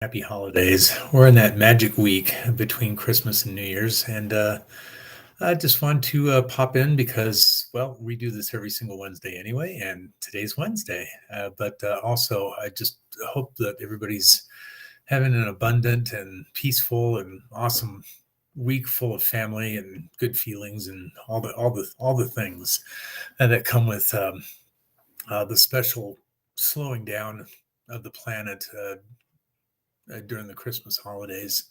Happy holidays. We're in that magic week between Christmas and New Year's, and I just want to pop in because, well, we do this every single Wednesday anyway, and today's Wednesday. But also, I just hope that everybody's having an abundant and peaceful and awesome week full of family and good feelings and all the things that come with the special slowing down of the planet during the Christmas holidays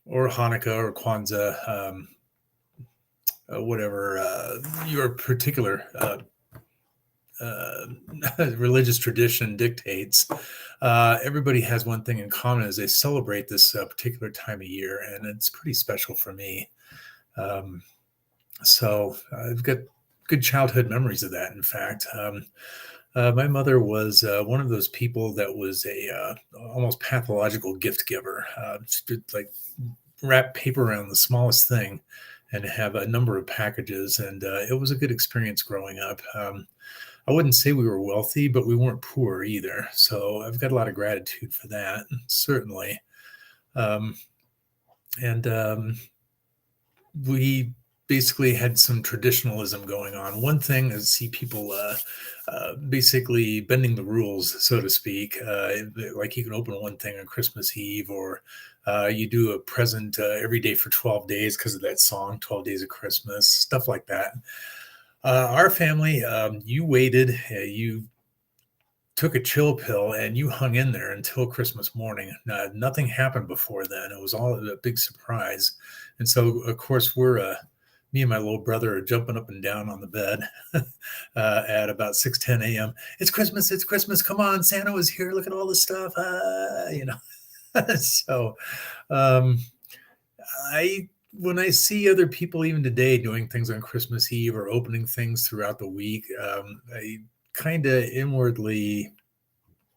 or Hanukkah or Kwanzaa, whatever your particular uh, religious tradition dictates. Everybody has one thing in common as they celebrate this particular time of year, and it's pretty special for me. Um, so I've got good childhood memories of that. In fact, my mother was one of those people that was a almost pathological gift giver. She did like wrap paper around the smallest thing and have a number of packages, and it was a good experience growing up. I wouldn't say we were wealthy, but we weren't poor either. So I've got a lot of gratitude for that, certainly. Um, and we basically had some traditionalism going on. One thing is see people basically bending the rules, so to speak. Like you can open one thing on Christmas Eve, or you do a present every day for 12 days because of that song, 12 Days of Christmas, stuff like that. Our family, you waited, you took a chill pill and you hung in there until Christmas morning. Nothing happened before then. It was all a big surprise. And so, of course, me and my little brother are jumping up and down on the bed at about 6:10 a.m. It's Christmas. It's Christmas. Come on. Santa was here. Look at all this stuff. So um, I, when I see other people even today doing things on Christmas Eve or opening things throughout the week, I kind of inwardly,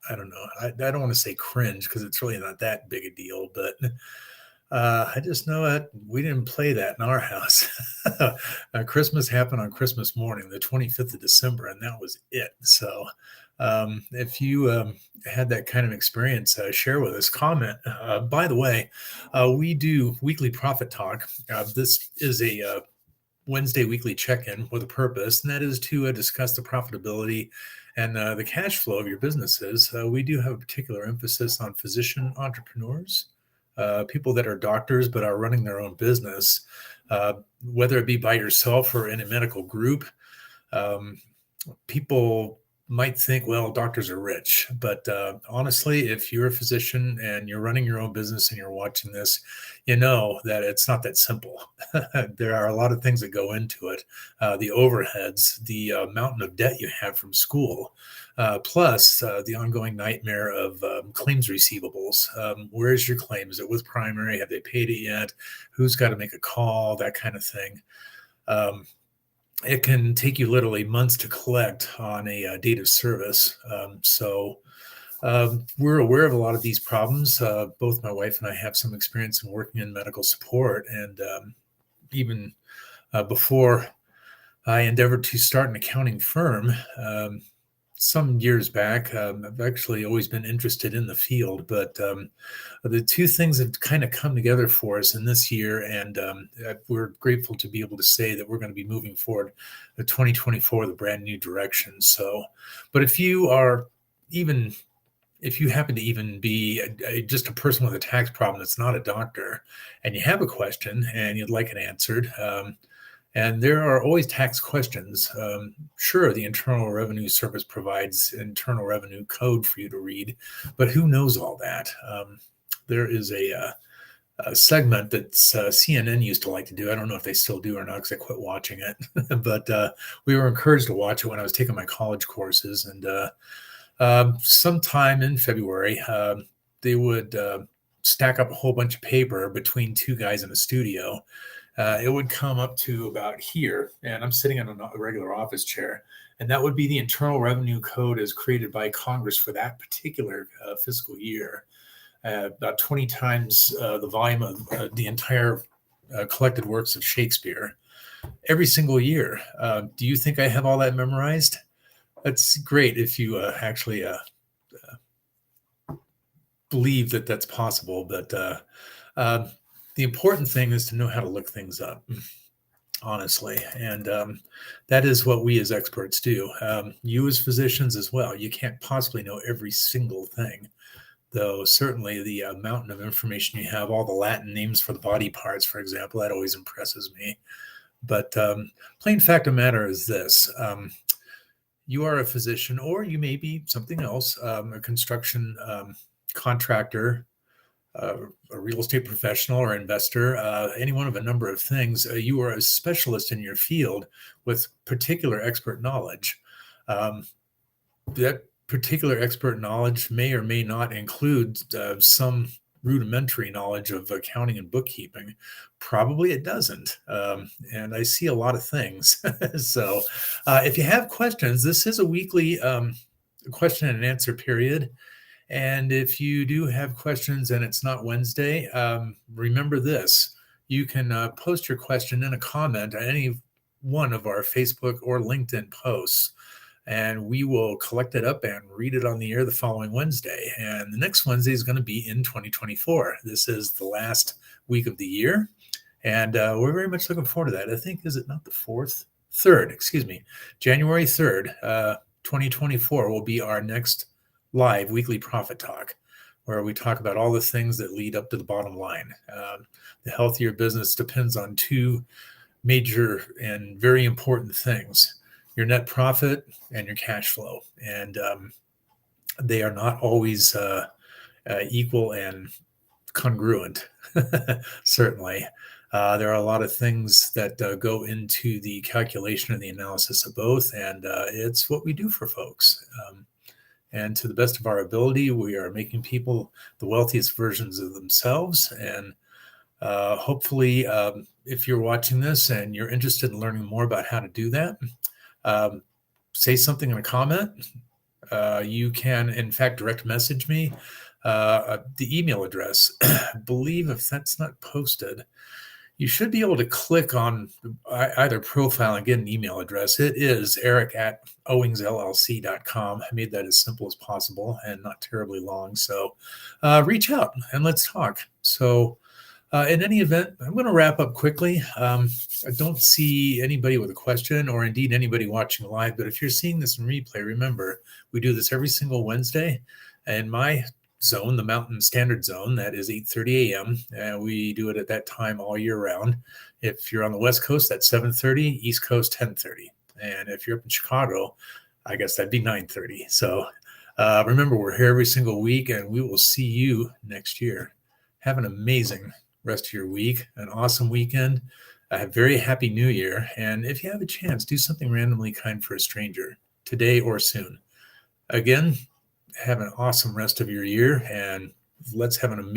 I don't know, I don't want to say cringe because it's really not that big a deal, but I just know that we didn't play that in our house. Christmas happened on Christmas morning, the 25th of December, and that was it. So if you had that kind of experience, share with us, comment. By the way, we do weekly profit talk. This is a Wednesday weekly check-in with a purpose, and that is to discuss the profitability and the cash flow of your businesses. We do have a particular emphasis on physician entrepreneurs, people that are doctors but are running their own business, whether it be by yourself or in a medical group. Um, People might think, well, doctors are rich. But honestly, if you're a physician and you're running your own business and you're watching this, you know that it's not that simple. There are a lot of things that go into it, the overheads, the mountain of debt you have from school. Plus the ongoing nightmare of claims receivables. Where's your claim? Is it with primary? Have they paid it yet? Who's got to make a call? That kind of thing. Um, it can take you literally months to collect on a date of service. So we're aware of a lot of these problems. Both my wife and I have some experience in working in medical support, and even before I endeavored to start an accounting firm. Some years back. I've actually always been interested in the field, but the two things have kind of come together for us in this year, and we're grateful to be able to say that we're going to be moving forward the 2024 with a brand new direction. So, but even if you happen to even be just a person with a tax problem that's not a doctor, and you have a question and you'd like it answered, and there are always tax questions. Sure, the Internal Revenue Service provides internal revenue code for you to read, but who knows all that? There is a segment that CNN used to like to do. I don't know if they still do or not because I quit watching it, but we were encouraged to watch it when I was taking my college courses. And sometime in February, they would stack up a whole bunch of paper between two guys in a studio. It would come up to about here, and I'm sitting in a regular office chair, and that would be the Internal Revenue Code as created by Congress for that particular fiscal year. About 20 times the volume of the entire collected works of Shakespeare every single year. Do you think I have all that memorized? That's great if you actually believe that that's possible, but uh, the important thing is to know how to look things up, honestly. And that is what we as experts do. You as physicians as well. You can't possibly know every single thing, though certainly the mountain of information you have, all the Latin names for the body parts, for example, that always impresses me. But plain fact of matter is this. You are a physician, or you may be something else, a construction contractor, uh, a real estate professional or investor, any one of a number of things. You are a specialist in your field with particular expert knowledge. Um, that particular expert knowledge may or may not include some rudimentary knowledge of accounting and bookkeeping. Probably it doesn't. And I see a lot of things. So if you have questions, this is a weekly question and answer period. And if you do have questions and it's not Wednesday, remember this. You can post your question in a comment on any one of our Facebook or LinkedIn posts, and we will collect it up and read it on the air the following Wednesday. And the next Wednesday is going to be in 2024. This is the last week of the year, and we're very much looking forward to that. I think, is it not the 4th? 3rd, excuse me. January 3rd, 2024 will be our next live weekly profit talk, where we talk about all the things that lead up to the bottom line. The healthier business depends on two major and very important things: your net profit and your cash flow. And they are not always equal and congruent, certainly. There are a lot of things that go into the calculation and the analysis of both, and it's what we do for folks. And to the best of our ability, we are making people the wealthiest versions of themselves. And hopefully, if you're watching this and you're interested in learning more about how to do that, say something in a comment. You can, in fact, direct message me. The email address, I believe if that's not posted, you should be able to click on either profile and get an email address. It is eric@owingsllc.com. I made that as simple as possible and not terribly long. So reach out and let's talk. So in any event, I'm going to wrap up quickly. I don't see anybody with a question or indeed anybody watching live, but if you're seeing this in replay, remember, we do this every single Wednesday. And my zone, the Mountain Standard Zone, that is 8:30 a.m. We do it at that time all year round. If you're on the West Coast, that's 7:30, East Coast 10:30. And if you're up in Chicago, I guess that'd be 9:30. So remember, we're here every single week, and we will see you next year. Have an amazing rest of your week, an awesome weekend, a very happy new year. And if you have a chance, do something randomly kind for a stranger today or soon. Again, have an awesome rest of your year, and let's have an amazing